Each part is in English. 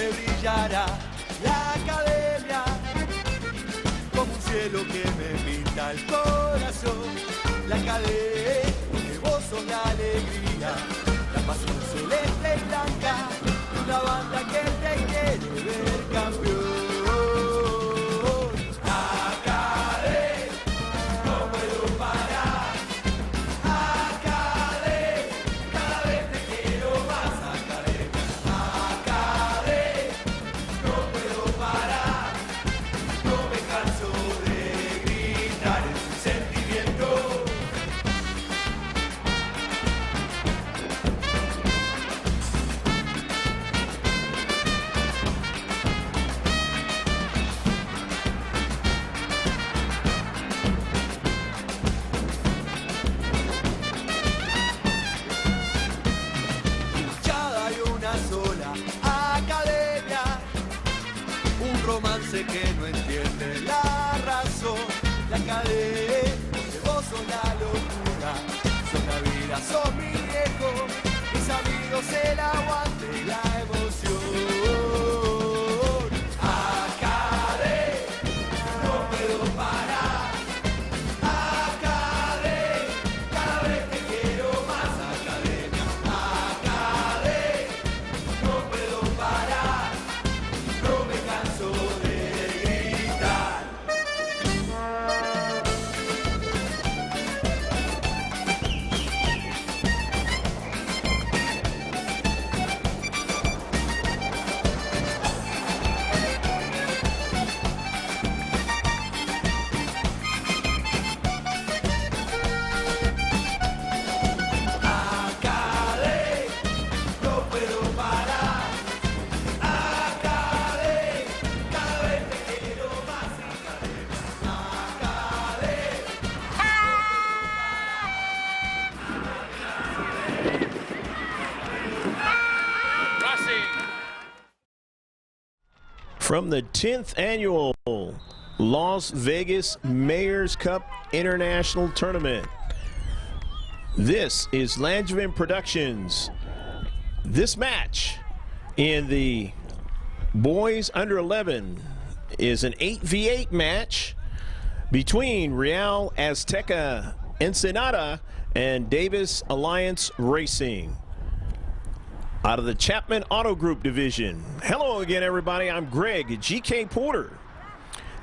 siempre brillará la academia como un cielo que me pinta el corazón. La academia, que vos sos la alegría, la pasión celeste y blanca, una banda que te quiere ver campeón. Que no entiende la razón, la cadena, que vos sos la locura, sos la vida, sos mi viejo, mis amigos, el aguante y la emoción. Acadé, no puedo parar, Acadé, cada vez te quiero más, Academia, Acadé, no puedo parar, no me canso de from the 10th annual Las Vegas Mayor's Cup International Tournament. This is Langevin Productions. This match in the boys under 11 is an 8v8 match between Real AZTECA Ensenada and Davis Alliance Racing out of the Chapman Auto Group division. Hello again, everybody. I'm Greg GK Porter.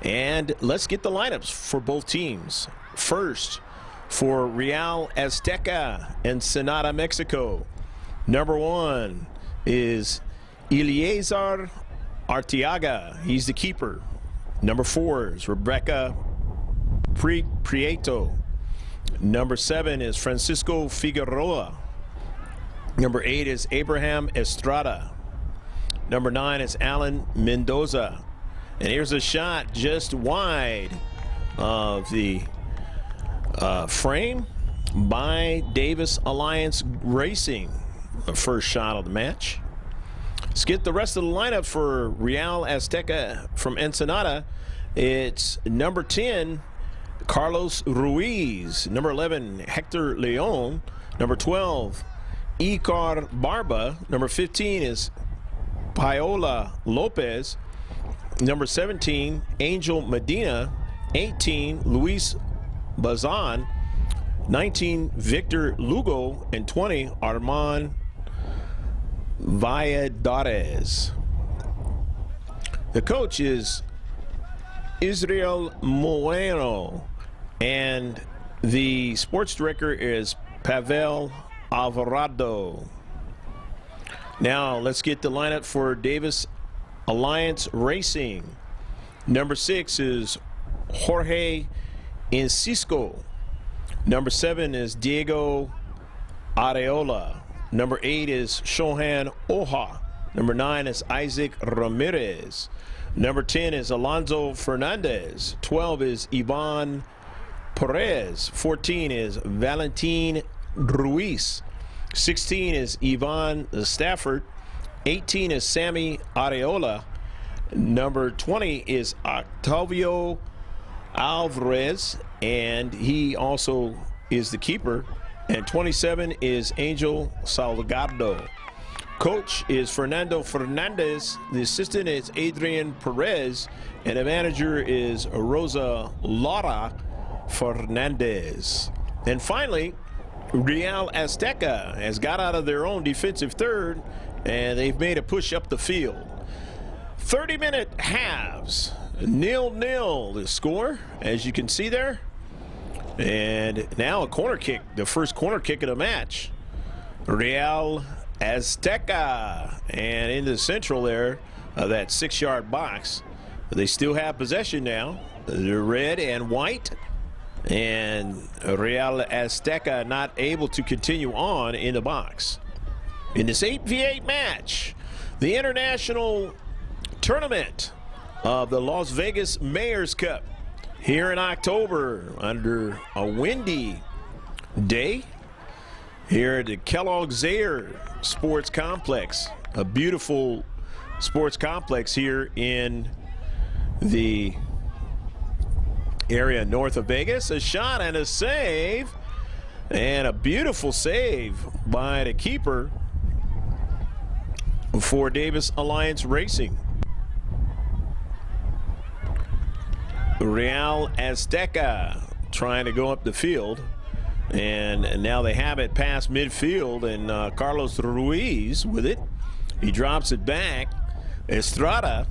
And let's get the lineups for both teams. First, for Real AZTECA Ensenada, Mexico. Number 1 is Eliezer Arteaga. He's the keeper. Number 4 is Rebecca Prieto. Number 7 is Francisco Figueroa. Number 8 is Abraham Estrada. Number 9 is Alan Mendoza. And here's a shot just wide of the frame by Davis Alliance Racing. The first shot of the match. Let's get the rest of the lineup for Real AZTECA from Ensenada. It's number 10, Carlos Ruiz. Number 11, Hector Leon. Number 12, Icar Barba. Number 15 is Paola Lopez. Number 17, Angel Medina. 18, Luis Bazan. 19, Victor Lugo. And 20, Armand Valladares. The coach is Israel Moreno. And the sports director is Pavel Alvarado. Now let's get the lineup for Davis Alliance Racing. Number 6 is Jorge Incisco. Number 7 is Diego Areola. Number 8 is Shohan Oja. Number 9 is Isaac Ramirez. Number 10 is Alonso Fernandez. 12 is Ivan Perez. 14 is Valentin Ruiz. 16 is Ivan Stafford. 18 is Sammy Areola. Number 20 is Octavio Alvarez, and he also is the keeper. And 27 is Angel Salgado. Coach is Fernando Fernandez. The assistant is Adrian Perez. And the manager is Rosa Lara Fernandez. And finally, Real AZTECA has got out of their own defensive third, and they've made a push up the field. 30-minute halves, 0-0 the score, as you can see there. And now a corner kick, the first corner kick of the match. Real AZTECA, and in the central there of that 6-yard box. They still have possession now. They're red and white. And Real AZTECA not able to continue on in the box. In this 8v8 match, the international tournament of the Las Vegas Mayor's Cup here in October under a windy day here at the Kellogg-Zaire Sports Complex, a beautiful sports complex here in the area north of Vegas. A shot and a save, and a beautiful save by the keeper for Davis Alliance Racing. Real AZTECA trying to go up the field, and now they have it past midfield, and Carlos Ruiz with it. He drops it back. Estrada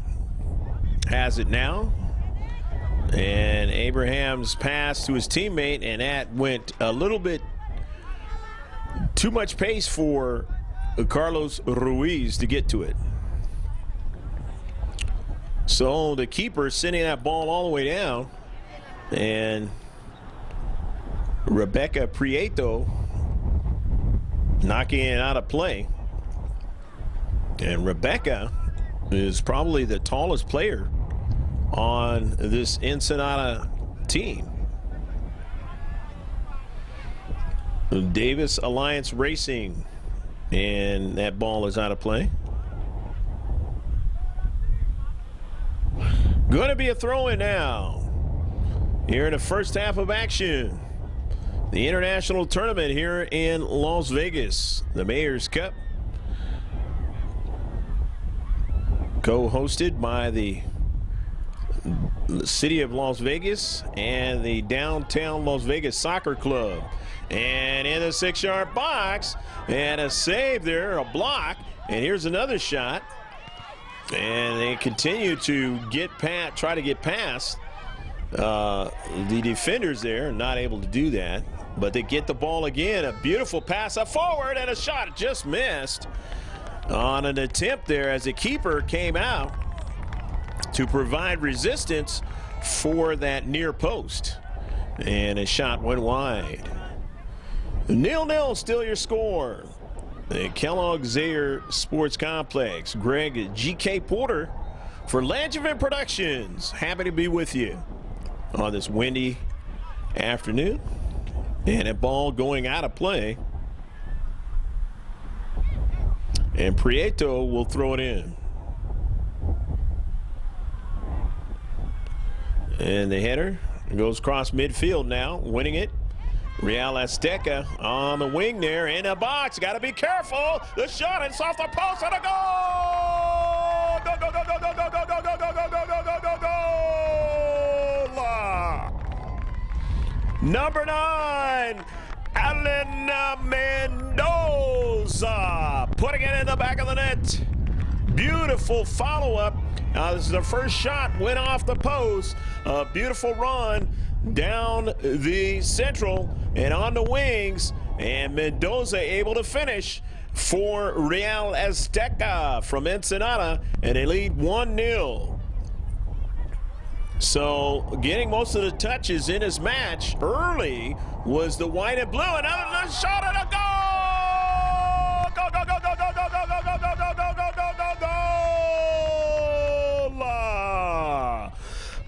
has it now. And Abraham's pass to his teammate, and that went a little bit too much pace for Carlos Ruiz to get to it. So the keeper sending that ball all the way down, and Rebecca Prieto knocking it out of play. And Rebecca is probably the tallest player on this Ensenada team. Davis Alliance Racing, and that ball is out of play. Going to be a throw-in now here in the first half of action. The international tournament here in Las Vegas, the Mayor's Cup, co-hosted by the City of Las Vegas and the Downtown Las Vegas Soccer Club. And in the 6-yard box, and a save there, a block, and here's another shot. And they continue to try to get past the defenders there, not able to do that. But they get the ball again, a beautiful pass up forward, and a shot just missed on an attempt there as the keeper came out to provide resistance for that near post, and a shot went wide. 0-0 still your score. The Kellogg-Zaire Sports Complex. Greg G.K. Porter for Langevin Productions. Happy to be with you on this windy afternoon. And a ball going out of play. And Prieto will throw it in. And the header goes across midfield now, winning it. Real AZTECA on the wing there, in a box. Got to be careful. The shot, it's off the post, and a goal! Go, go, go, go, go, go, go, go, go, go, go, go, go, go, goal! Number 9, Elena Mendoza, putting it in the back of the net. Beautiful follow-up. This is the first shot, went off the post. A beautiful run down the central and on the wings, and Mendoza able to finish for Real AZTECA from Ensenada, and they lead 1-0. So getting most of the touches in his match early was the white and blue. Another shot and a goal! Go, go, go, go, go, go, go, go, go, go, go, go, go, go, go, go!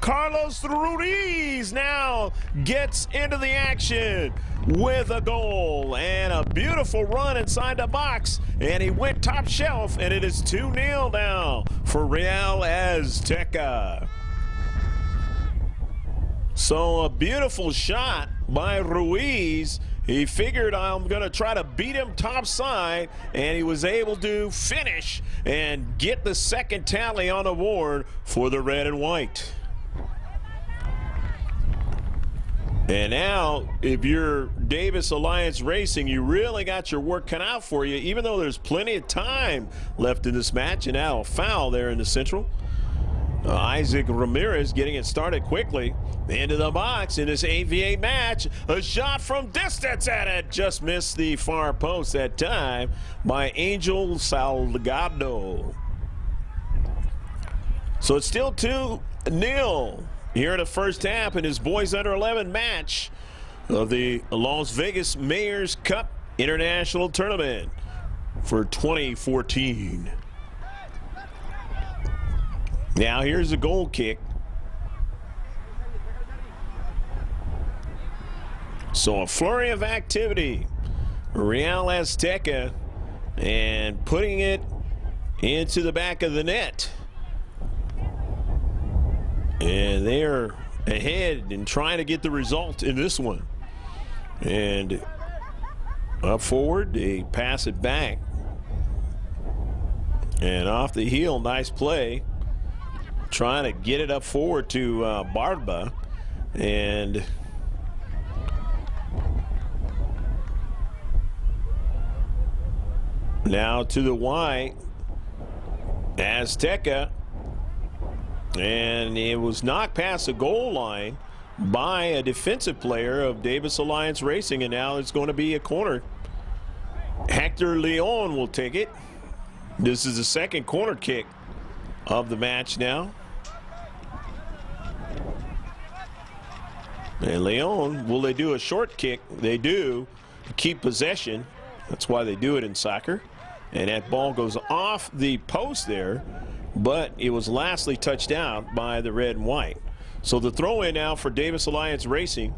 Carlos Ruiz now gets into the action with a goal and a beautiful run inside the box, and he went top shelf, and it is 2-0 now for Real AZTECA. So a beautiful shot by Ruiz, He figured I'm going to try to beat him topside, and he was able to finish and get the second tally on the board for the red and white. And now, if you're Davis Alliance Racing, you really got your work cut out for you, even though there's plenty of time left in this match. And now a foul there in the central. Isaac Ramirez getting it started quickly. Into the box in this AVA match. A shot from distance, and it just missed the far post that time by Angel Salgado. So it's still 2-0. Here in the first half in his boys under 11 match of the Las Vegas Mayors Cup International Tournament for 2014. Now here's a goal kick. So a flurry of activity. Real AZTECA and putting it into the back of the net. And they're ahead and trying to get the result in this one. And up forward, they pass it back. And off the heel, nice play. Trying to get it up forward to Barba. And now to the white, AZTECA. And it was knocked past the goal line by a defensive player of Davis Alliance Racing, and now it's going to be a corner. Hector Leon will take it. This is the second corner kick of the match now. And Leon, will they do a short kick? They do, to keep possession. That's why they do it in soccer. And that ball goes off the post there, but it was lastly touched out by the red and white. So the throw in now for Davis Alliance Racing.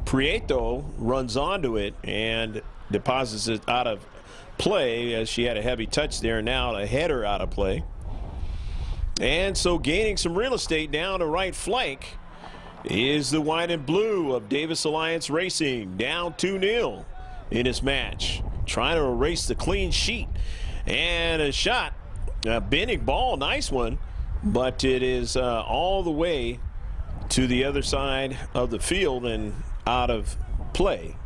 Prieto runs onto it and deposits it out of play, as she had a heavy touch there. Now a header out of play. And so gaining some real estate down the right flank is the white and blue of Davis Alliance Racing, down 2-0 in this match. Trying to erase the clean sheet. And a shot. A bending ball, nice one, but it is all the way to the other side of the field and out of play.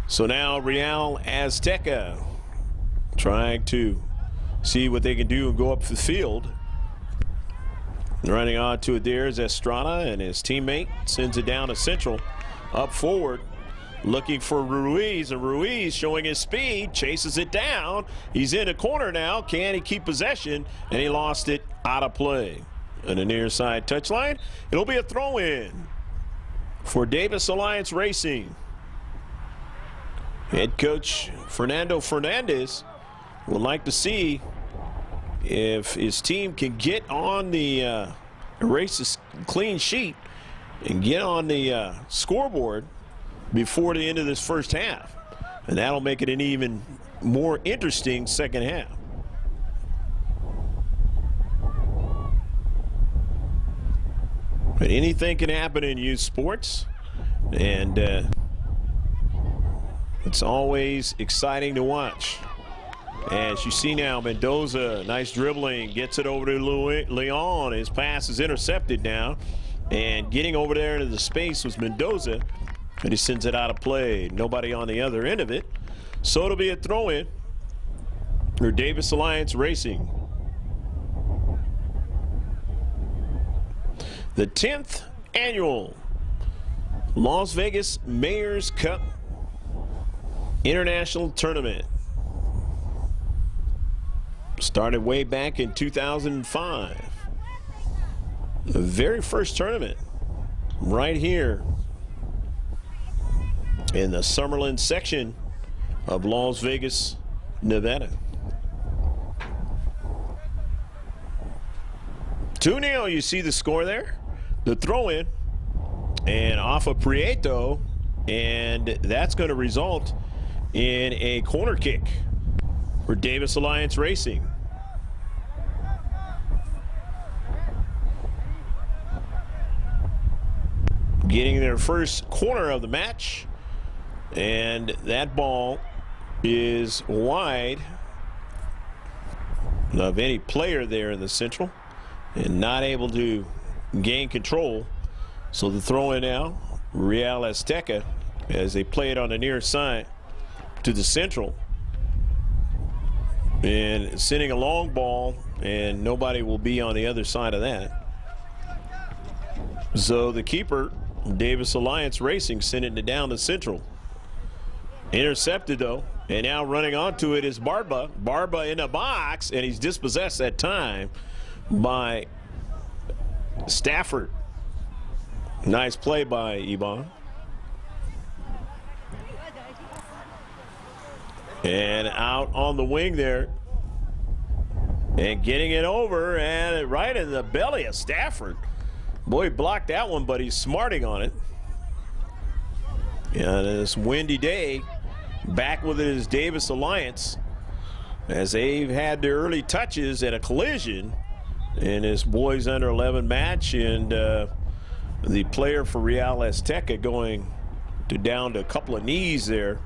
So now Real AZTECA trying to see what they can do and go up the field. Running on to it there is Estrada, and his teammate sends it down to central. Up forward, looking for Ruiz, and Ruiz showing his speed, chases it down. He's in a corner now. Can he keep possession? And he lost it out of play. And the near side touchline, it'll be a throw-in for Davis Alliance Racing. Head coach Fernando Fernandez would like to see if his team can get on the erase this clean sheet and get on the scoreboard before the end of this first half. And that'll make it an even more interesting second half. But anything can happen in youth sports, and it's always exciting to watch. As you see now, Mendoza, nice dribbling, gets it over to Leon. His pass is intercepted now, and getting over there into the space was Mendoza, and he sends it out of play. Nobody on the other end of it. So it'll be a throw-in for Davis Alliance Racing. The 10th annual Las Vegas Mayors Cup International Tournament. Started way back in 2005. The very first tournament right here in the Summerlin section of Las Vegas, Nevada. 2-0, you see the score there. The throw-in and off of Prieto, and that's going to result in a corner kick for Davis Alliance Racing. getting their first corner of the match. And that ball is wide of any player there in the Central and not able to gain control. So the throw in now, Real AZTECA, as they play it on the near side to the Central. And sending a long ball, and nobody will be on the other side of that. So the keeper, Davis Alliance Racing, sending it down to Central. Intercepted though, and now running onto it is Barba. Barba in the box, and he's dispossessed that time by Stafford. Nice play by Iban. And out on the wing there. And getting it over, and right in the belly of Stafford. Boy, he blocked that one, but he's smarting on it. And this windy day, back with it is Davis Alliance, as they've had their early touches at a collision in this boys under 11 match, and the player for Real AZTECA going down to a couple of knees there.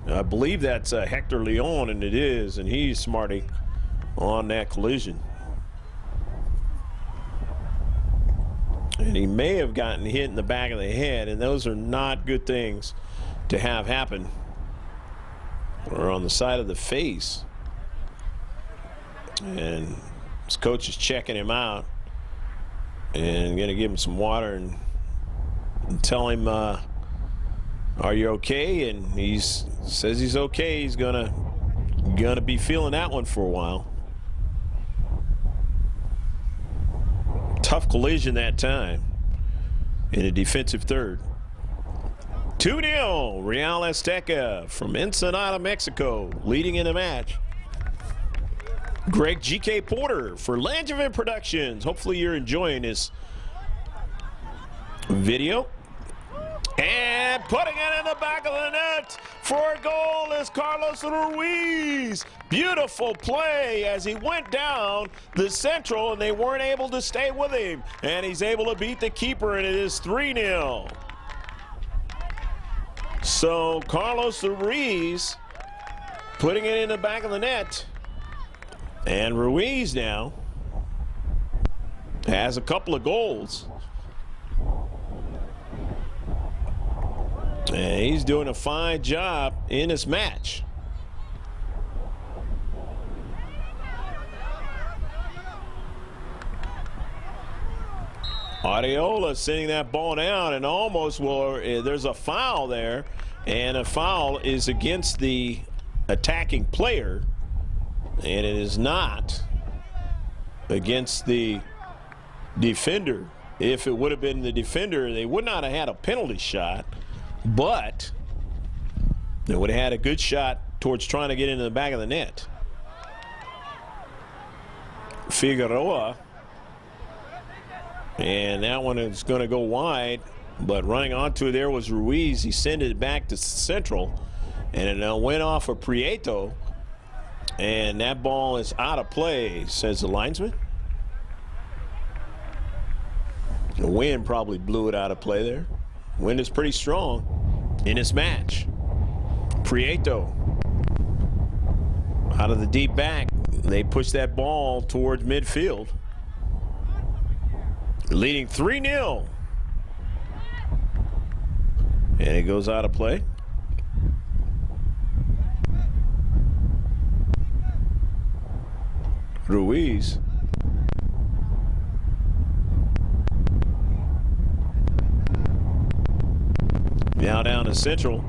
I believe that's Hector Leon, and it is, and he's smarting on that collision. And he may have gotten hit in the back of the head, and those are not good things to have happen. Or on the side of the face. And his coach is checking him out and going to give him some water and tell him, are you okay? And he says he's okay. He's gonna be feeling that one for a while. Tough collision that time in a defensive third. 2-0, Real AZTECA from Ensenada, Mexico, leading in the match. Greg G.K. Porter for Langevin Productions. Hopefully you're enjoying this video. And putting it in the back of the net for a goal is Carlos Ruiz. Beautiful play as he went down the Central, and they weren't able to stay with him. And he's able to beat the keeper, and it is 3-0. So Carlos Ruiz putting it in the back of the net. And Ruiz now has a couple of goals. And he's doing a fine job in this match. Areola sending that ball down, and almost there's a foul there, and a foul is against the attacking player, and it is not against the defender. If it would have been the defender, they would not have had a penalty shot, but they would have had a good shot towards trying to get into the back of the net. Figueroa. And that one is going to go wide, but running onto it there was Ruiz. He sent it back to Central, and it went off of Prieto, and that ball is out of play, says the linesman. The wind probably blew it out of play there. Wind is pretty strong in this match. Prieto out of the deep back. They push that ball towards midfield. Leading 3-0. And it goes out of play. Ruiz. Now down to Central.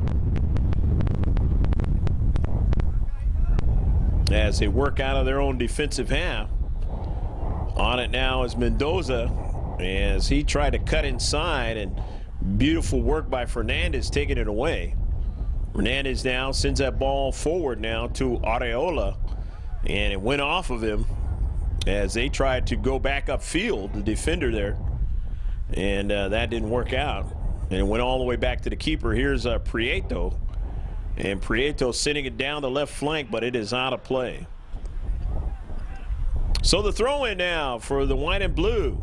As they work out of their own defensive half. On it now is Mendoza, as he tried to cut inside, and beautiful work by Fernandez taking it away. Fernandez now sends that ball forward now to Areola, and it went off of him as they tried to go back upfield, the defender there, and that didn't work out, and it went all the way back to the keeper. Here's Prieto, and Prieto sending it down the left flank, but it is out of play. So the throw in now for the white and blue.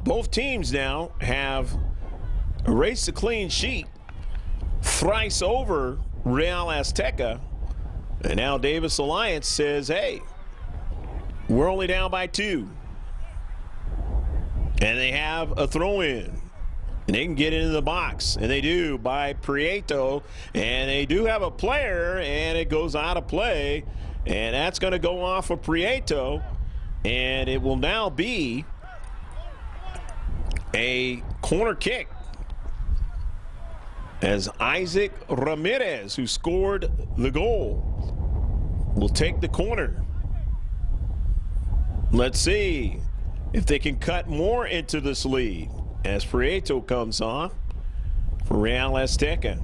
both teams now have erased a clean sheet thrice over Real AZTECA. And now Davis Alliance says, hey, we're only down by 2. And they have a throw-in. And they can get into the box. And they do by Prieto. And they do have a player, and it goes out of play. And that's going to go off of Prieto. And it will now be a corner kick, as Isaac Ramirez, who scored the goal, will take the corner. Let's see if they can cut more into this lead as Prieto comes on for Real AZTECA.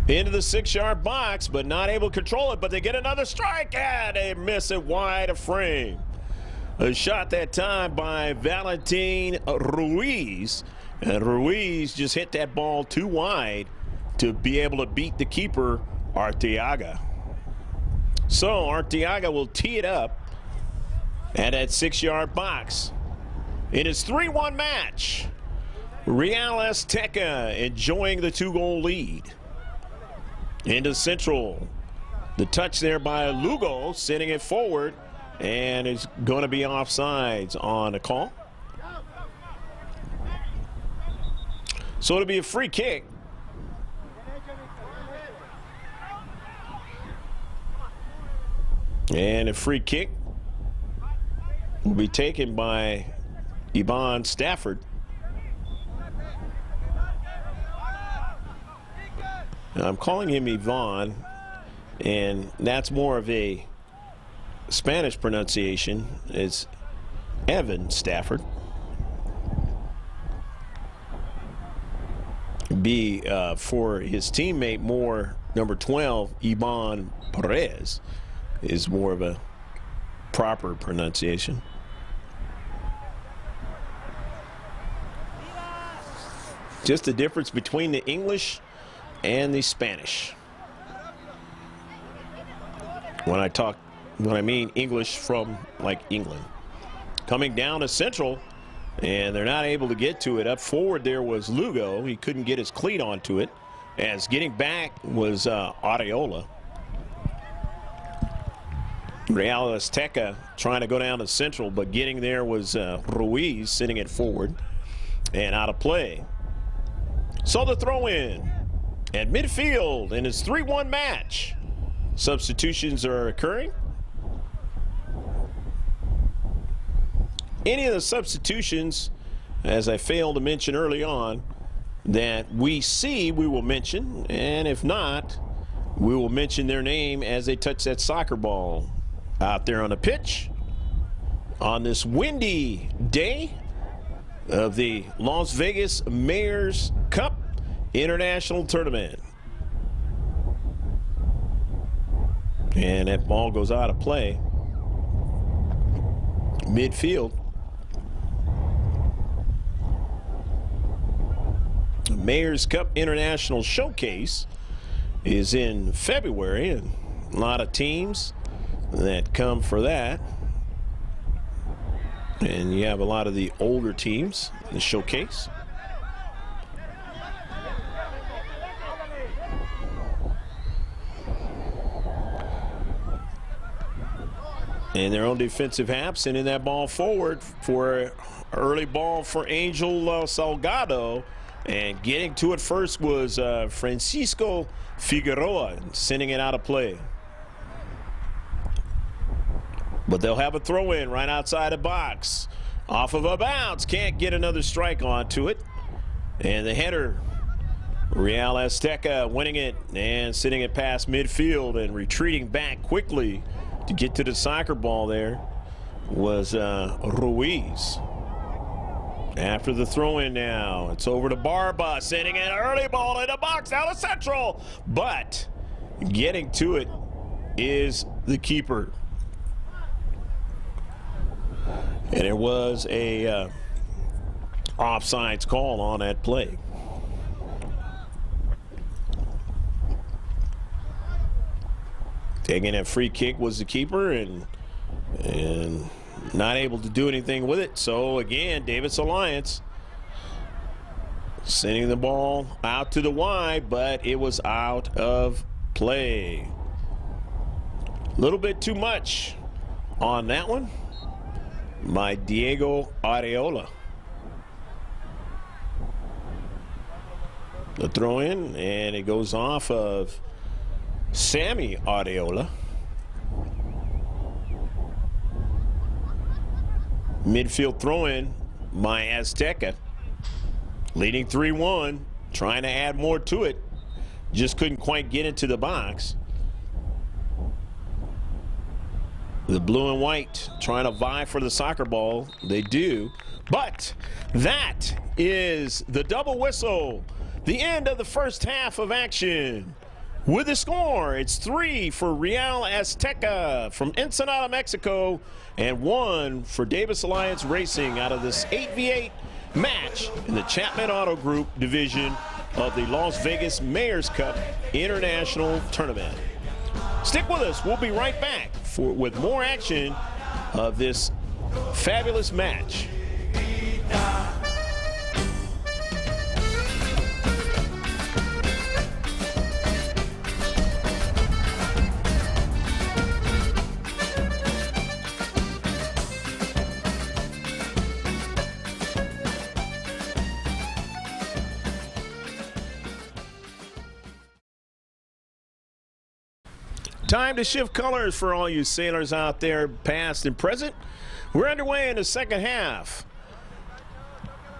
Into the 6-yard box, but not able to control it, but they get another strike, and they miss it wide of frame. A shot that time by Valentin Ruiz, and Ruiz just hit that ball too wide to be able to beat the keeper, Arteaga. So Arteaga will tee it up at that 6-yard box. It is 3-1 match. Real AZTECA enjoying the 2-goal lead. Into Central. The touch there by Lugo, sending it forward. And it's going to be offsides on a call. So it'll be a free kick. And a free kick will be taken by Yvonne Stafford. Now, I'm calling him Yvonne, and that's more of a Spanish pronunciation. Is Evan Stafford. Be for his teammate more number 12, Iban Perez, is more of a proper pronunciation. Just the difference between the English and the Spanish. When I mean English from like England. Coming down to Central, and they're not able to get to it. Up forward there was Lugo. He couldn't get his cleat onto it. As getting back was Areola. Real AZTECA trying to go down to Central, but getting there was Ruiz sending it forward and out of play. So the throw in at midfield in his 3-1 match. Substitutions are occurring. Any of the substitutions, as I failed to mention early on, that we see, we will mention, and if not, we will mention their name as they touch that soccer ball out there on the pitch on this windy day of the Las Vegas Mayor's Cup International Tournament. And that ball goes out of play. Midfield. The Mayor's Cup International Showcase is in February, and a lot of teams that come for that. And you have a lot of the older teams in the showcase. And their own defensive half sending that ball forward for early ball for Angel Salgado. And getting to it first was Francisco Figueroa, sending it out of play. But they'll have a throw in right outside the box. Off of a bounce, can't get another strike onto it. And the header, Real AZTECA winning it and sending it past midfield and retreating back quickly to get to the soccer ball there was Ruiz. After the throw-in now, it's over to Barba, sending an early ball in the box, down to Central. But getting to it is the keeper. And there was a offsides call on that play. Taking that free kick was the keeper, and and not able to do anything with it. So again, Davis Alliance sending the ball out to the Y, but it was out of play. A little bit too much on that one by Diego Areola. The throw in, and it goes off of Sammy Areola. Midfield throw in by AZTECA. Leading 3-1, trying to add more to it. Just couldn't quite get into the box. The blue and white trying to vie for the soccer ball. They do. But that is the double whistle. The end of the first half of action. With the score, it's 3 for Real Azteca from Ensenada, Mexico, and 1 for Davis Alliance Racing out of this 8v8 match in the Chapman Auto Group division of the Las Vegas Mayor's Cup International Tournament. Stick with us. We'll be right back with more action of this fabulous match. Time to shift colors for all you sailors out there, past and present. We're underway in the second half.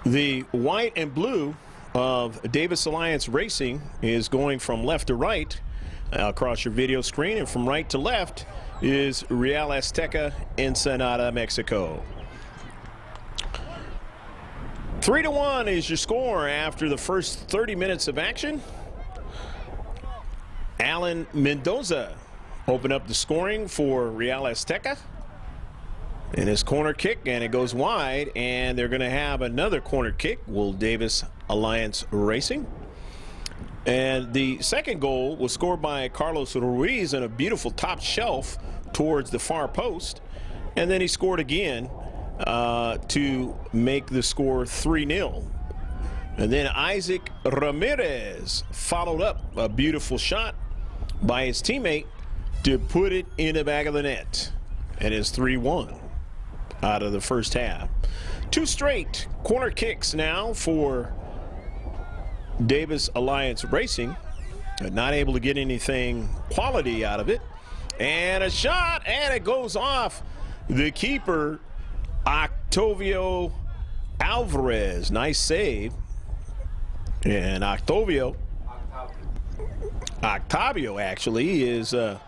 The white and blue of Davis Alliance Racing is going from left to right across your video screen, and from right to left is Real Azteca Ensenada, Mexico. 3-1 is your score after the first 30 minutes of action. Alan Mendoza open up the scoring for Real Azteca. And his corner kick, and it goes wide, and they're going to have another corner kick. Will Davis Alliance Racing. And the second goal was scored by Carlos Ruiz on a beautiful top shelf towards the far post. And then he scored again to make the score 3-0. And then Isaac Ramirez followed up a beautiful shot by his teammate to put it in the back of the net. And it's 3-1 out of the first half. 2 straight corner kicks now for Davis Alliance Racing. Not able to get anything quality out of it. And a shot, and it goes off the keeper, Octavio Alvarez. Nice save. And Octavio actually is a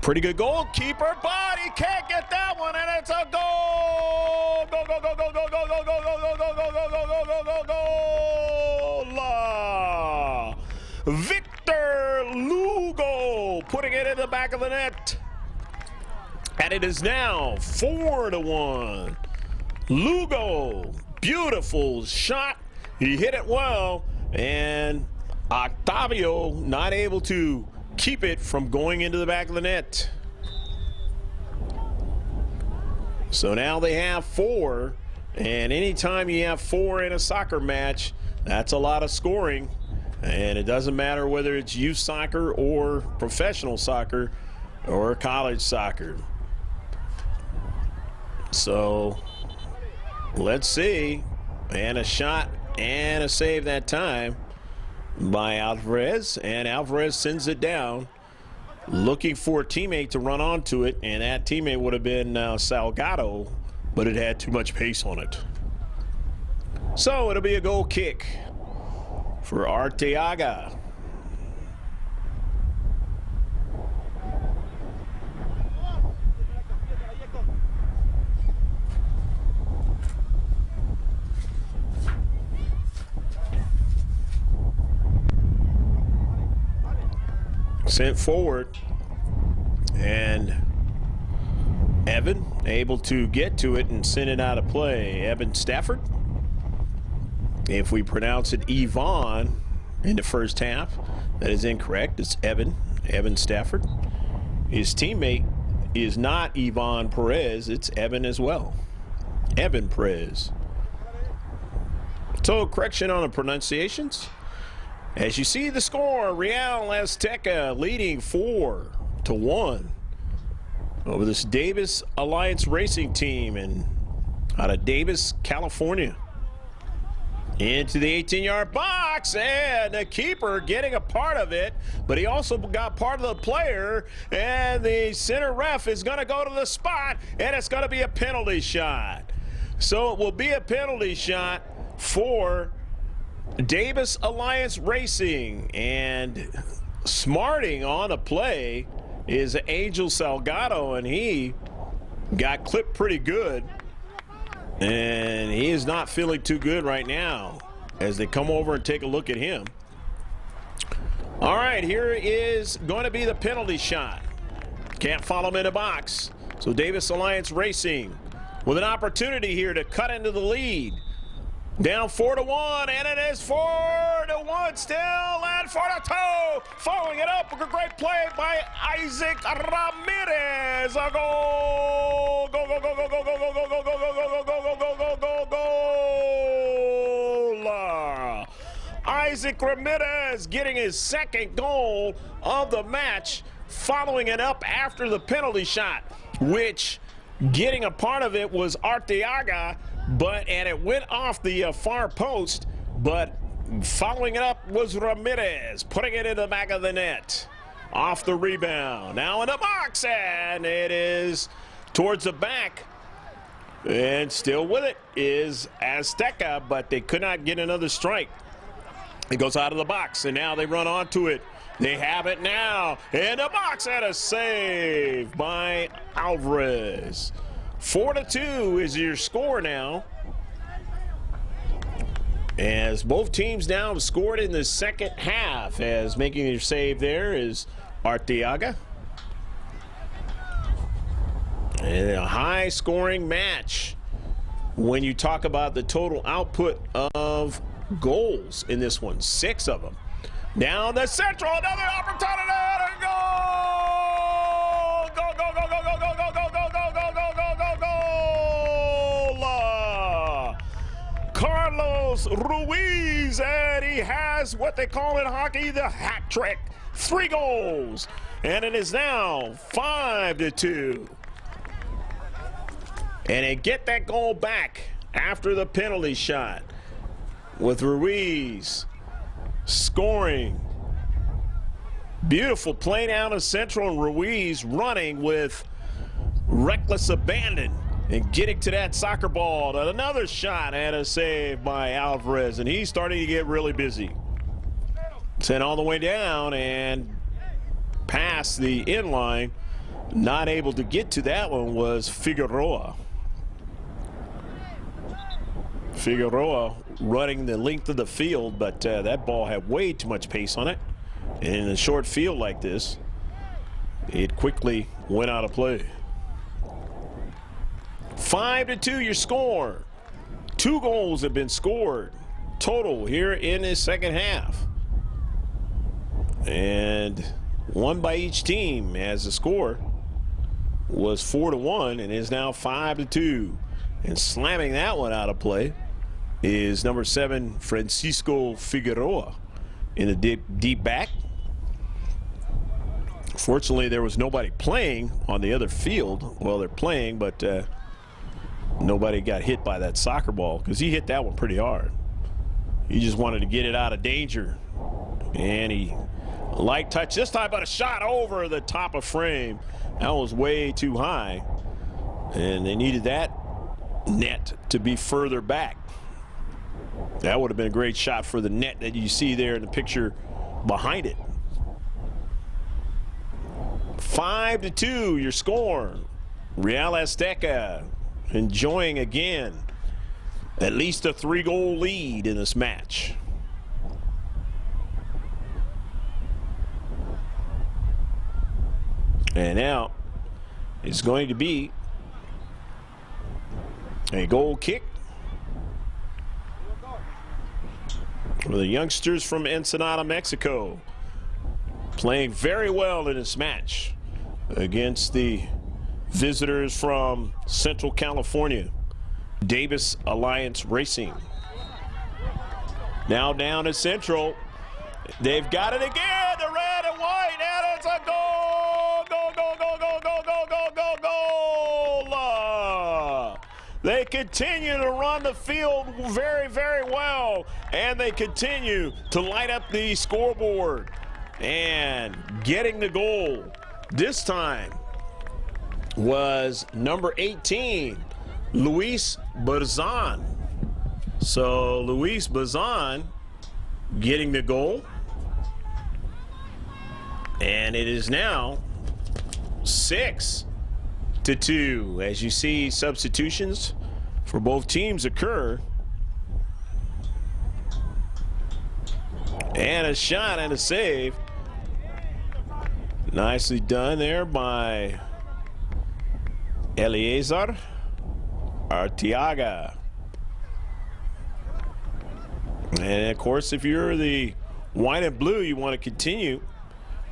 pretty good goalkeeper, but he can't get that one, and it's a goal! Go, go, go, go, go, go, go, go, go, go, go, go, go, go, go, go, goal! Victor Lugo putting it in the back of the net. And it is now 4-1. Lugo, beautiful shot. He hit it well, and Octavio not able to keep it from going into the back of the net. So now they have 4, and anytime you have 4 in a soccer match, that's a lot of scoring. And it doesn't matter whether it's youth soccer or professional soccer or college soccer. So let's see. And a shot and a save that time by Alvarez, and Alvarez sends it down, looking for a teammate to run onto it, and that teammate would have been Salgado, but it had too much pace on it. So it'll be a goal kick for Arteaga. Sent forward, and Evan able to get to it and send it out of play. Evan Stafford. If we pronounce it Yvonne in the first half, that is incorrect. It's Evan Stafford. His teammate is not Ivan Perez, it's Evan as well. Evan Perez. So, correction on the pronunciations. As you see the score, Real AZTECA leading 4-1 over this Davis Alliance Racing team and out of Davis, California. Into the 18-yard box, and the keeper getting a part of it, but he also got part of the player, and the center ref is going to go to the spot, and it's going to be a penalty shot. So it will be a penalty shot for Davis Alliance Racing, and smarting on a play is Angel Salgado, and he got clipped pretty good. And he is not feeling too good right now as they come over and take a look at him. All right, here is going to be the penalty shot. Can't follow him in the box. So Davis Alliance Racing with an opportunity here to cut into the lead. Down 4-1, and it is 4-1 still, and 4-2. Following it up with a great play by Isaac Ramirez. A goal! Go, go, go, go, go, go, go, go, go, go, go, go, go, go, go, go, go, goal! Isaac Ramirez getting his second goal of the match, following it up after the penalty shot, which getting a part of it was Arteaga, and it went off the far post, but following it up was Ramirez, putting it in the back of the net. Off the rebound, now in the box, and it is towards the back. And still with it is AZTECA, but they could not get another strike. It goes out of the box, and now they run onto it. They have it now in the box, and a save by Alvarez. 4-2 is your score now, as both teams now have scored in the second half. As making your save there is Arteaga. And a high-scoring match when you talk about the total output of goals in this one. 6 of them. Down the central, another opportunity to go! Go, go, go, go, go, go, go, go, go, go, go, go, go, go, goal! Carlos Ruiz, and he has what they call in hockey the hat trick. 3 goals, and it is now 5-2. And they get that goal back after the penalty shot with Ruiz scoring. Beautiful play down to central, and Ruiz running with reckless abandon and getting to that soccer ball. Another shot and a save by Alvarez, and he's starting to get really busy. Sent all the way down and past the inline. Not able to get to that one was Figueroa. Figueroa running the length of the field, but that ball had way too much pace on it. And in a short field like this, it quickly went out of play. 5-2 your score. 2 goals have been scored total here in this second half. And one by each team, as the score was 4-1 and is now 5-2. And slamming that one out of play is number 7, Francisco Figueroa, in the deep back. Fortunately, there was nobody playing on the other field. Well, they're playing, but nobody got hit by that soccer ball, because he hit that one pretty hard. He just wanted to get it out of danger. And he light touch this time, but a shot over the top of frame. That was way too high. And they needed that net to be further back. That would have been a great shot for the net that you see there in the picture behind it. 5-2 your score. Real AZTECA enjoying again at least a 3-goal lead in this match. And now it's going to be a goal kick for the youngsters from Ensenada, Mexico, playing very well in this match against the visitors from Central California, Davis Alliance Racing. Now down to Central. They've got it again. The red and white, and it's a goal! Goal, goal, goal, goal, goal, goal, goal, goal, goal! They continue to run the field very, very well, and they continue to light up the scoreboard. And getting the goal this time was number 18, Luis Bazan. So Luis Bazan getting the goal. And it is now 6-2. As you see, substitutions for both teams occur. And a shot and a save. Nicely done there by Eliezer Arteaga. And of course, if you're the white and blue, you want to continue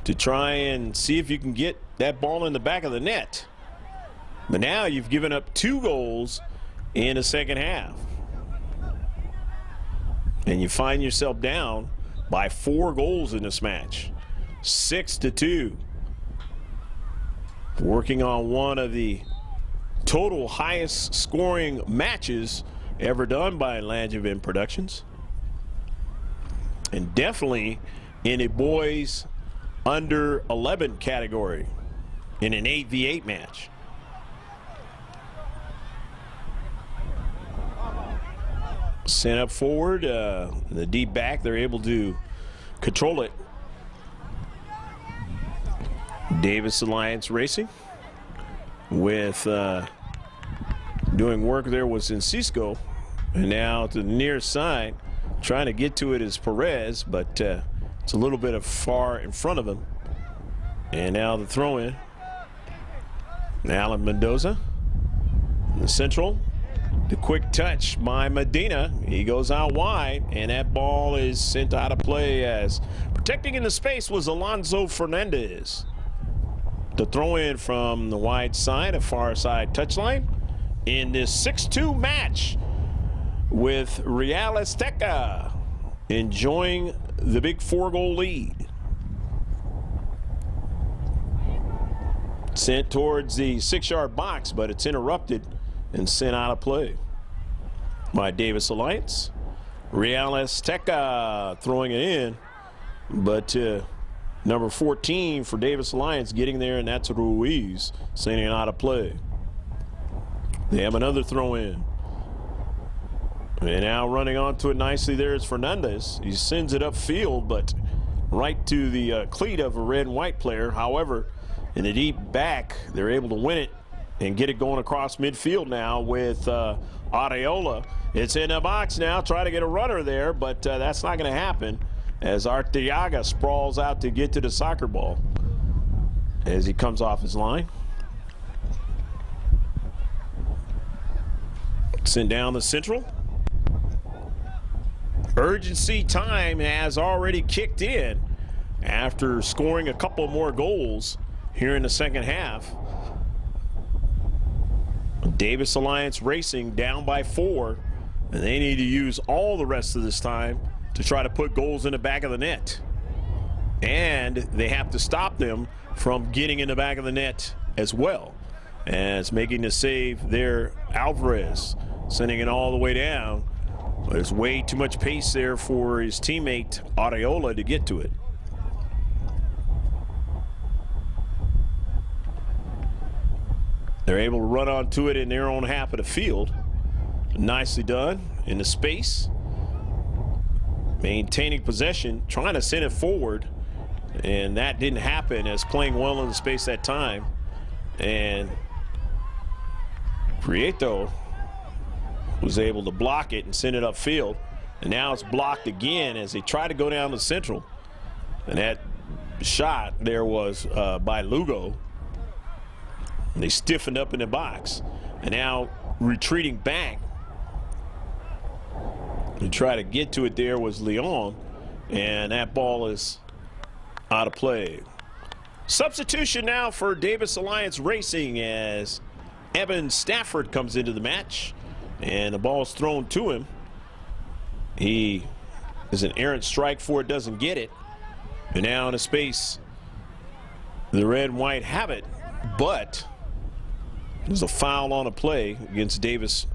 to try and see if you can get that ball in the back of the net. But now you've given up 2 goals in the second half. And you find yourself down by 4 goals in this match. 6-2. Working on one of the total highest scoring matches ever done by Langevin Productions. And definitely in a boys under 11 category in an 8v8 match. Sent up forward, the deep back, they're able to control it. Davis Alliance Racing with doing work there was in Cisco, and now to the near side trying to get to it is Perez, but it's a little bit of far in front of him. And now the throw in. Alan Mendoza in the central. The quick touch by Medina. He goes out wide, and that ball is sent out of play as protecting in the space was Alonso Fernandez. The throw in from the wide side, a far side touchline in this 6-2 match with Real AZTECA enjoying the big 4-goal lead. Sent towards the 6-yard box, but it's interrupted and sent out of play by Davis Alliance. Real AZTECA throwing it in, but number 14 for Davis Alliance getting there, and that's Ruiz sending it out of play. They have another throw in. And now running onto it nicely there is Fernandez. He sends it upfield, but right to the cleat of a red and white player. However, in the deep back, they're able to win it and get it going across midfield now with Areola. It's in the box now, try to get a runner there, but that's not going to happen as Arteaga sprawls out to get to the soccer ball as he comes off his line. Sent down the central. Urgency time has already kicked in after scoring a couple more goals here in the second half. Davis Alliance Racing down by 4, and they need to use all the rest of this time to try to put goals in the back of the net. And they have to stop them from getting in the back of the net as well. As making the save there, Alvarez sending it all the way down. There's way too much pace there for his teammate Areola to get to it. They're able to run onto it in their own half of the field. Nicely done in the space. Maintaining possession, trying to send it forward, and that didn't happen as playing well in the space that time. And Prieto was able to block it and send it upfield. And now it's blocked again as they try to go down the central. And that shot there was by Lugo. And they stiffened up in the box. And now retreating back to try to get to it there was Leon. And that ball is out of play. Substitution now for Davis Alliance Racing as Evan Stafford comes into the match, and the ball's thrown to him. He is an errant strike for it, doesn't get it. And now in a space, the red and white have it, but there's a foul on a play against Davis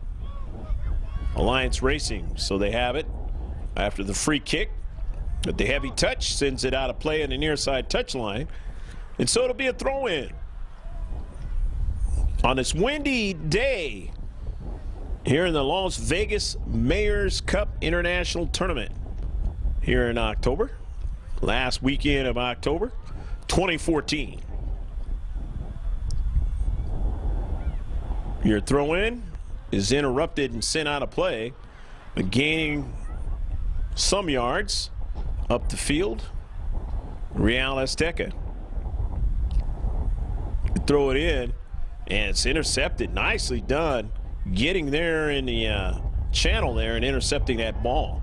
Alliance Racing. So they have it after the free kick, but the heavy touch sends it out of play on the near side touchline. And so it'll be a throw-in. On this windy day here in the Las Vegas Mayor's Cup International Tournament here in October, last weekend of October 2014. Your throw-in is interrupted and sent out of play, but gaining some yards up the field, Real AZTECA. Throw it in, and it's intercepted. Nicely done getting there in the channel there and intercepting that ball.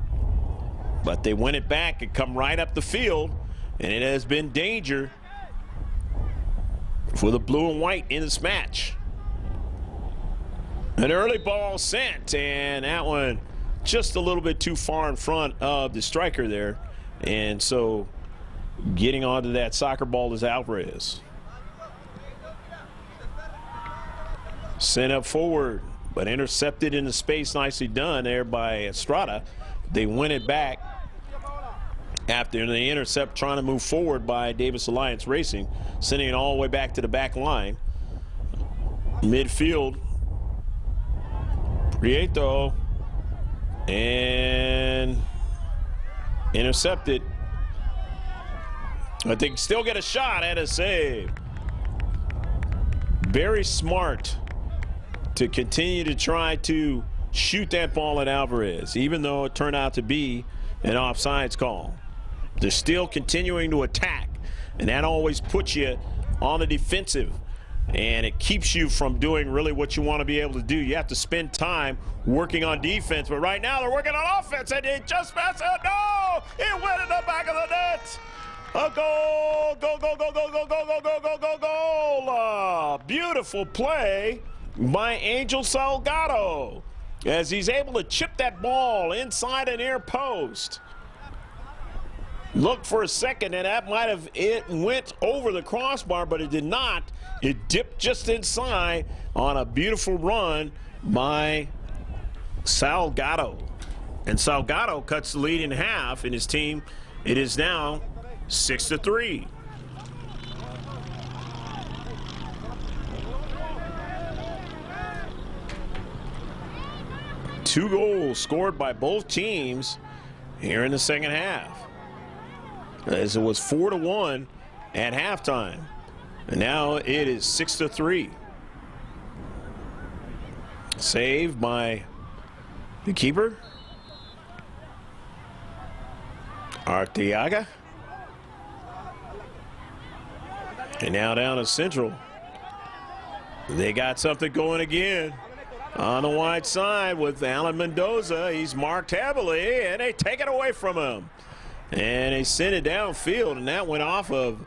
But they win it back and come right up the field, and it has been danger for the blue and white in this match. An early ball sent, and that one just a little bit too far in front of the striker there. And so getting onto that soccer ball is Alvarez. Sent up forward, but intercepted in the space. Nicely done there by Estrada. They win it back after the intercept, trying to move forward by Davis Alliance Racing, sending it all the way back to the back line. Midfield, Prieto, and intercepted. But they can still get a shot at a save. Very smart to continue to try to shoot that ball at Alvarez, even though it turned out to be an offsides call. They're still continuing to attack, and that always puts you on the defensive, and it keeps you from doing really what you want to be able to do. You have to spend time working on defense, but right now they're working on offense, and they just passed it. No! It went in the back of the net. A goal! Go, go, go, go, go, go, go, go, go, go, goal! Beautiful play by Angel Salgado as he's able to chip that ball inside an near post. Looked for a second, and that might have, it went over the crossbar, but it did not. It dipped just inside on a beautiful run by Salgado. And Salgado cuts the lead in half in his team. It is now 6-3. Two goals scored by both teams here in the second half, as it was 4-1 at halftime, and now it is 6-3. Saved by the keeper, Arteaga. And now down to Central. They got something going again on the wide side with Alan Mendoza. He's marked heavily, and they take it away from him. And they send it downfield, and that went off of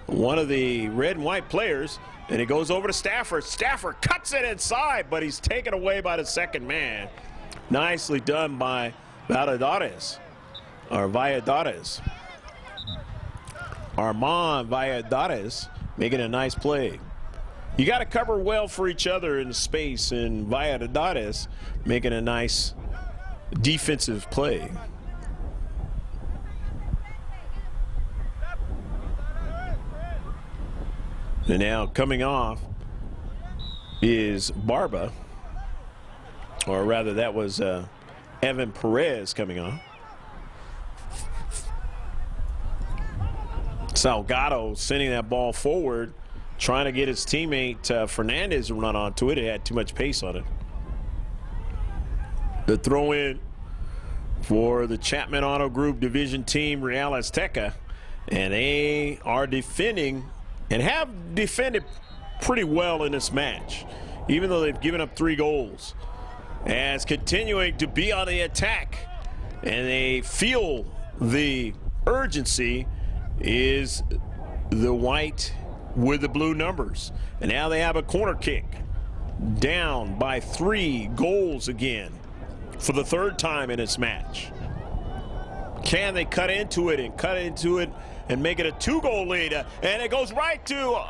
one of the red and white players, and it goes over to Stafford. Stafford cuts it inside, but he's taken away by the second man. Nicely done by Valladares, or Valladares. Armand Valladares making a nice play. You got to cover well for each other in space, and Valladares making a nice defensive play. And now coming off is Barba, or rather that was Evan Perez coming on. Salgado sending that ball forward, trying to get his teammate Fernandez to run onto it. It had too much pace on it. The throw in for the Chapman Auto Group Division team, Real AZTECA, and they are defending and have defended pretty well in this match, even though they've given up 3 goals. As continuing to be on the attack, and they feel the urgency, is the white with the blue numbers. And now they have a corner kick. Down by 3 goals again for the 3rd time in this match. Can they cut into it and make it a 2-goal lead? And it goes right to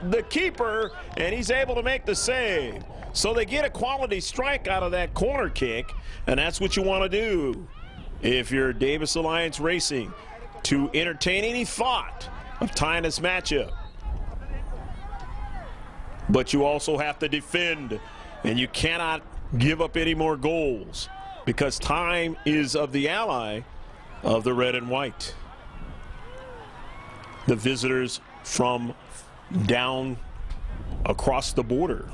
the keeper, and he's able to make the save. So they get a quality strike out of that corner kick, and that's what you want to do if you're Davis Alliance Racing, to entertain any thought of tying this matchup. But you also have to defend, and you cannot give up any more goals because time is of the ally of the red and white. The visitors from down across the border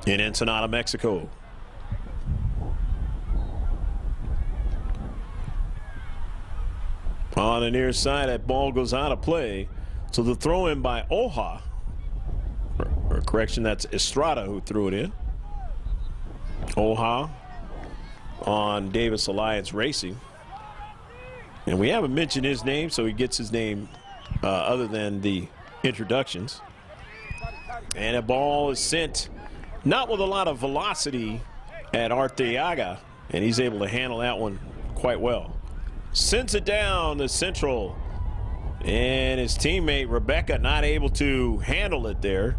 in Ensenada, Mexico. On the near side, that ball goes out of play. So the throw in by Oja, or correction, that's Estrada who threw it in. Oja on Davis Alliance Racing. And we haven't mentioned his name, so he gets his name other than the introductions. And a ball is sent, not with a lot of velocity, at Arteaga, and he's able to handle that one quite well. Sends it down the central, and his teammate Rebecca not able to handle it there.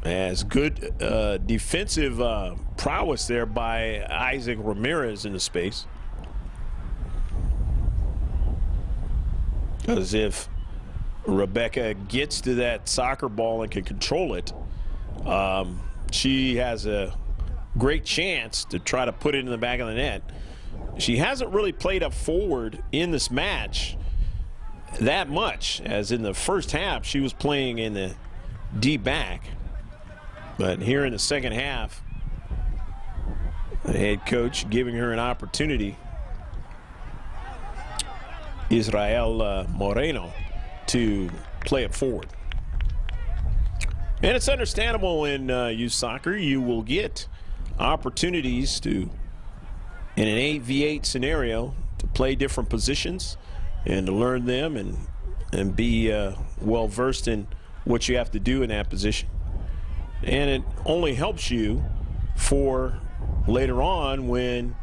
As good defensive prowess there by Isaac Ramirez in the space. Because if Rebecca gets to that soccer ball and can control it, she has a great chance to try to put it in the back of the net. She hasn't really played up forward in this match that much, as in the first half she was playing in the D back. But here in the second half, the head coach giving her an opportunity, Israel Moreno, to play it forward. And it's understandable in youth soccer, you will get opportunities to, in an 8v8 scenario, to play different positions and to learn them and be well versed in what you have to do in that position. And it only helps you for later on when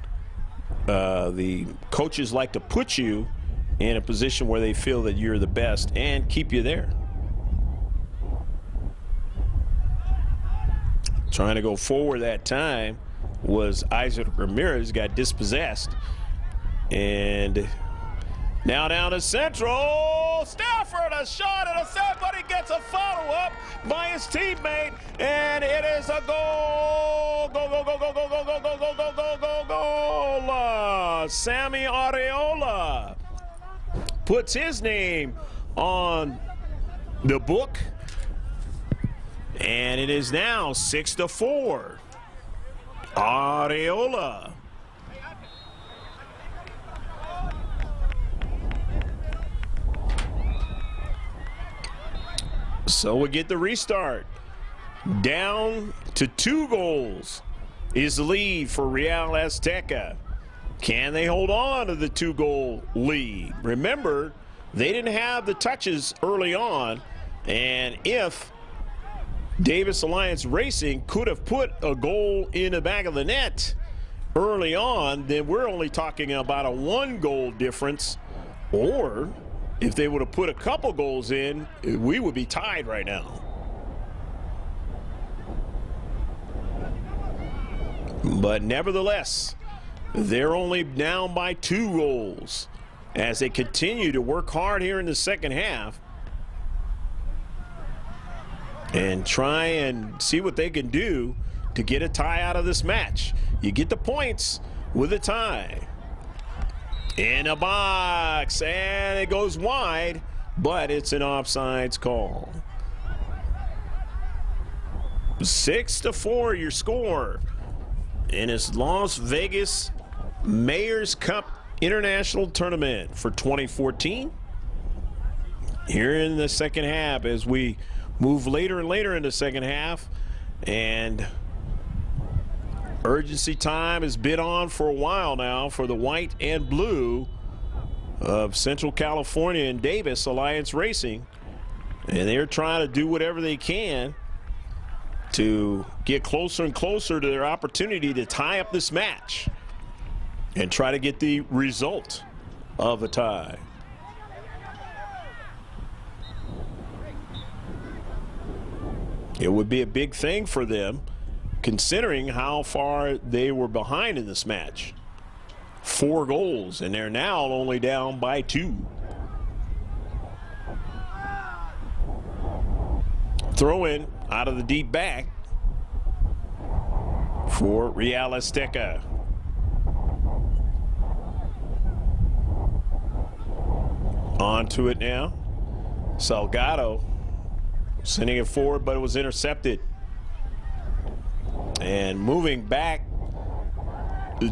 the coaches like to put you in a position where they feel that you're the best and keep you there. Trying to go forward that time was Isaac Ramirez, got dispossessed. And now down to central. Stafford, a shot and a save, but he gets a follow-up by his teammate. And it is a goal. Goal, goal, goal, goal, goal, goal, goal, goal, goal, goal, goal, goal, goal. Sammy Areola puts his name on the book. And it is now 6-4. Areola. So we get the restart. Down to 2 goals is the lead for Real AZTECA. Can they hold on to the 2-goal lead? Remember, they didn't have the touches early on, and if Davis Alliance Racing could have put a goal in the back of the net early on, then we're only talking about a 1-goal difference. Or if they would have put a couple goals in, we would be tied right now. But nevertheless, they're only down by 2 goals as they continue to work hard here in the second half and try and see what they can do to get a tie out of this match. You get the points with a tie. In a box, and it goes wide, but it's an offsides call. 6-4 your score in this Las Vegas Mayor's Cup International Tournament for 2014. Here in the second half, as we move later and later in the second half, and urgency time has been on for a while now for the white and blue of Central California and Davis Alliance Racing. And they're trying to do whatever they can to get closer and closer to their opportunity to tie up this match and try to get the result of a tie. It would be a big thing for them considering how far they were behind in this match. 4 goals, and they're now only down by 2. Throw in out of the deep back for Real AZTECA. On to it now. Salgado sending it forward, but it was intercepted. And moving back,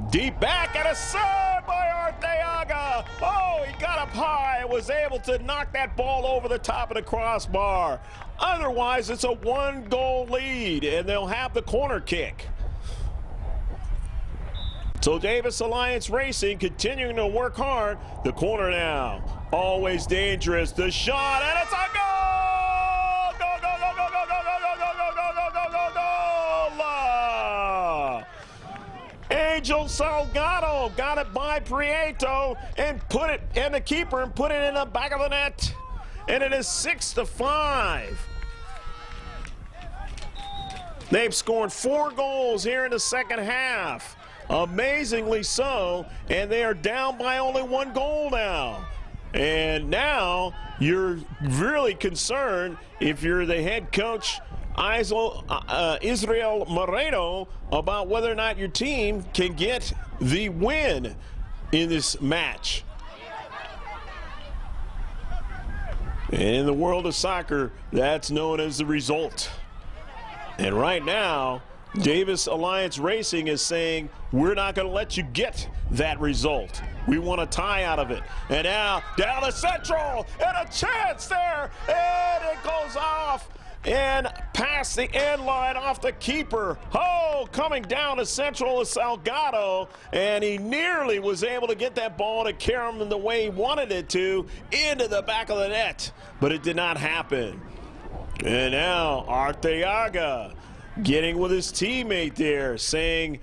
deep back, and a serve by Arteaga. Oh, he got up high, was able to knock that ball over the top of the crossbar. Otherwise, it's a 1-goal lead, and they'll have the corner kick. So Davis Alliance Racing continuing to work hard. The corner now, always dangerous. The shot, and it's a goal! Go, go, go, go, go, go, go, go, go, go, go, go, go, goal! Angel Salgado got it by Prieto and put it, and the keeper, and put it in the back of the net. And it is 6-5. They've scored 4 goals here in the second half. Amazingly so, and they are down by only 1 goal now. And now you're really concerned if you're the head coach, Israel Moreno, about whether or not your team can get the win in this match. And in the world of soccer, that's known as the result. And right now, Davis Alliance Racing is saying, we're not going to let you get that result. We want a tie out of it. And now, down to Central, and a chance there, and it goes off and past the end line off the keeper. Oh, coming down to Central is Salgado, and he nearly was able to get that ball to carry him the way he wanted it to into the back of the net, but it did not happen. And now Arteaga getting with his teammate there, saying,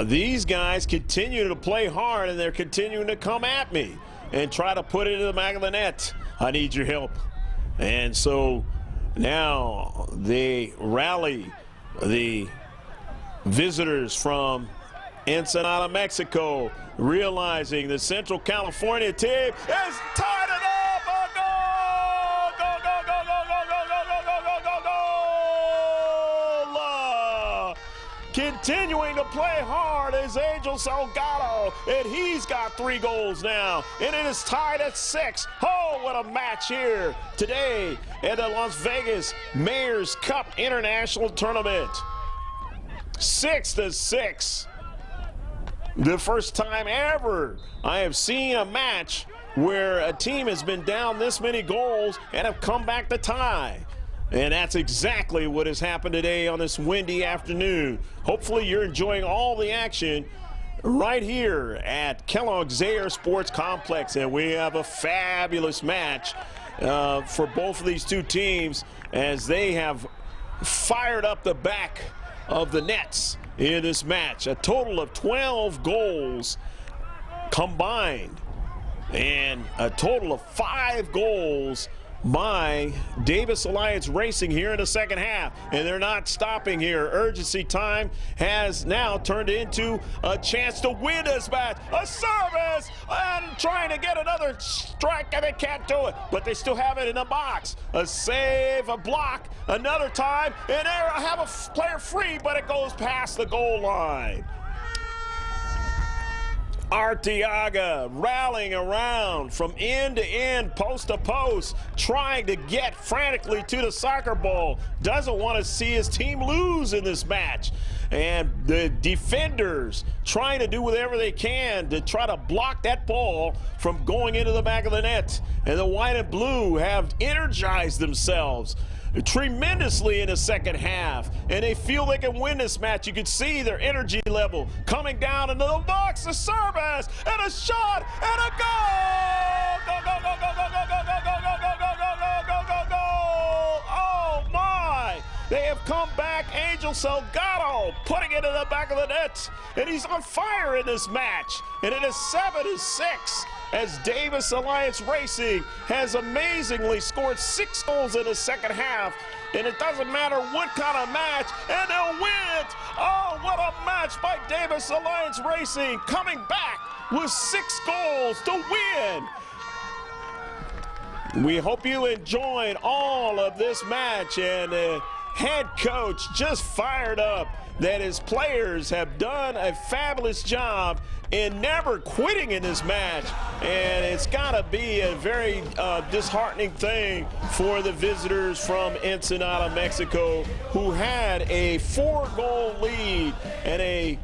these guys continue to play hard, and they're continuing to come at me and try to put it in the back of the net. I need your help. And so now they rally the visitors from Ensenada, Mexico, realizing the Central California team has tied it up. A goal! Go, go, go, go, go, go, go, go, go, go, go, goal! Continuing to play hard is Angel Salgado, and he's got 3 goals now, and it is tied at 6. Oh, what a match here today at the Las Vegas Mayor's Cup International Tournament. 6-6. The first time ever I have seen a match where a team has been down this many goals and have come back to tie. And that's exactly what has happened today on this windy afternoon. Hopefully you're enjoying all the action right here at Kellogg Zaire Sports Complex. And we have a fabulous match for both of these two teams as they have fired up the back of the nets in this match. A total of 12 goals combined, and a total of 5 goals by Davis Alliance Racing here in the second half, and they're not stopping here. Urgency time has now turned into a chance to win this match. A service, and trying to get another strike, and they can't do it, but they still have it in the box. A save, a block, another time, and they have a player free, but it goes past the goal line. Arteaga rallying around from end to end, post to post, trying to get frantically to the soccer ball. Doesn't want to see his team lose in this match. And the defenders trying to do whatever they can to try to block that ball from going into the back of the net. And the white and blue have energized themselves tremendously in the second half, and they feel they can win this match. You can see their energy level coming down into the box. a service and a shot and a goal! Go, go, go, go, go, go, go, go, go, go, go, go, go, go, go, go, go! Oh my! They have come back. Angel Salgado putting it in the back of the net, and he's on fire in this match. And it is 7-6 as Davis Alliance Racing has amazingly scored 6 goals in the second half. And it doesn't matter what kind of match, and they'll win it. Oh, what a match by Davis Alliance Racing, coming back with 6 goals to win. We hope you enjoyed all of this match, and the head coach just fired up that his players have done a fabulous job in never quitting in this match. And it's got to be a very disheartening thing for the visitors from Ensenada, Mexico, who had a 4-goal lead and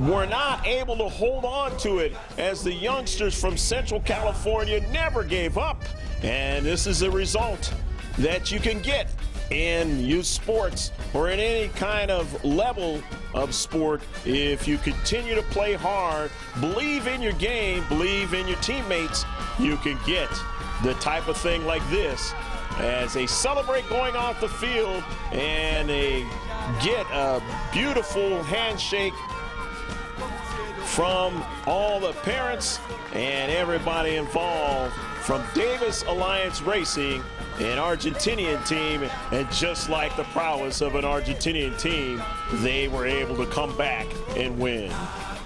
were not able to hold on to it, as the youngsters from Central California never gave up. And this is a result that you can get in youth sports or in any kind of level of sport. If you continue to play hard, believe in your game, believe in your teammates, you can get the type of thing like this as they celebrate going off the field, and they get a beautiful handshake from all the parents and everybody involved from Davis Alliance Racing, an Argentinian team. And just like the prowess of an Argentinian team, they were able to come back and win.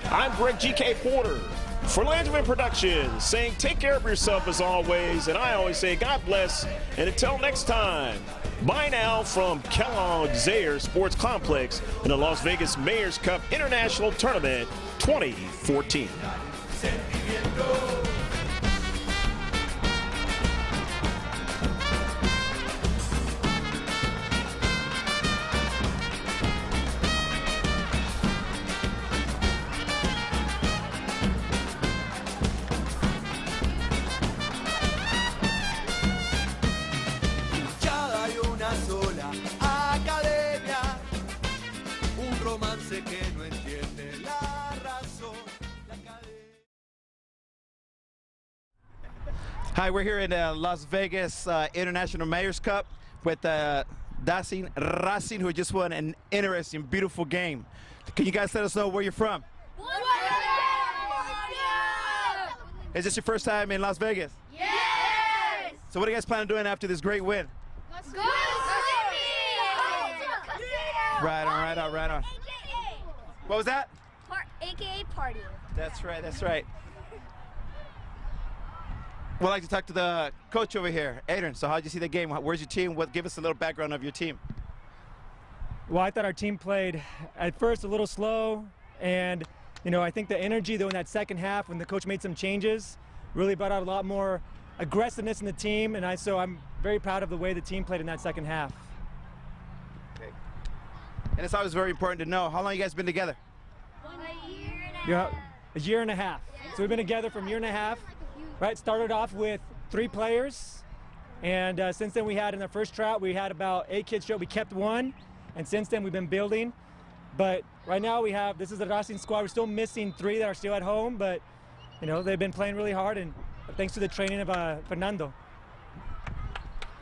I'm Greg G.K. Porter for Langevin Productions, saying take care of yourself as always, and I always say God bless, and until next time, bye now from Kellogg-Zaire Sports Complex in the Las Vegas Mayor's Cup International Tournament 2014. Hi, we're here in Las Vegas International Mayor's Cup with Racing, who just won an interesting, beautiful game. Can you guys let us know where you're from? Is this your first time in Las Vegas? Yes! So what are you guys planning on doing after this great win? Let's go swimming! Right on, right on, right on. What was that? AKA party. That's right, that's right. We'd like to talk to the coach over here, Adrian. So how'd you see the game? Where's your team? Give us a little background of your team. Well, I thought our team played at first a little slow, and I think the energy though in that second half when the coach made some changes really brought out a lot more aggressiveness in the team, and so I'm very proud of the way the team played in that second half. Okay. And it's always very important to know, how long you guys been together? A year and a half. So we've been together for a year and a half. Right, started off with 3 players, and since then we had in the first tryout we had about 8 kids show. We kept 1, and since then we've been building. But right now this is the Racing squad. We're still missing 3 that are still at home, but they've been playing really hard, and thanks to the training of Fernando.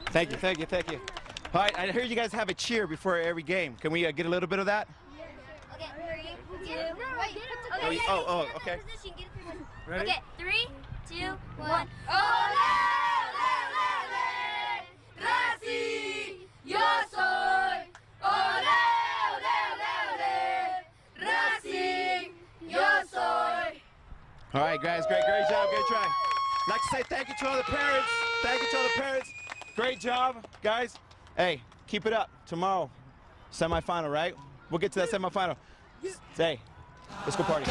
Thank you, thank you, thank you. All right, I hear you guys have a cheer before every game. Can we get a little bit of that? Okay, 3, 2, 1. Oh, okay. Ready? Okay, 3, 2, 1. Ole, ole, ole, Racing, yo soy. Ole, ole, ole, Racing, yo soy. All right, guys, great job, great try. I'd like to say thank you to all the parents. Thank you to all the parents. Great job, guys. Hey, keep it up. Tomorrow, semifinal, right? We'll get to that semifinal. Hey, let's go party.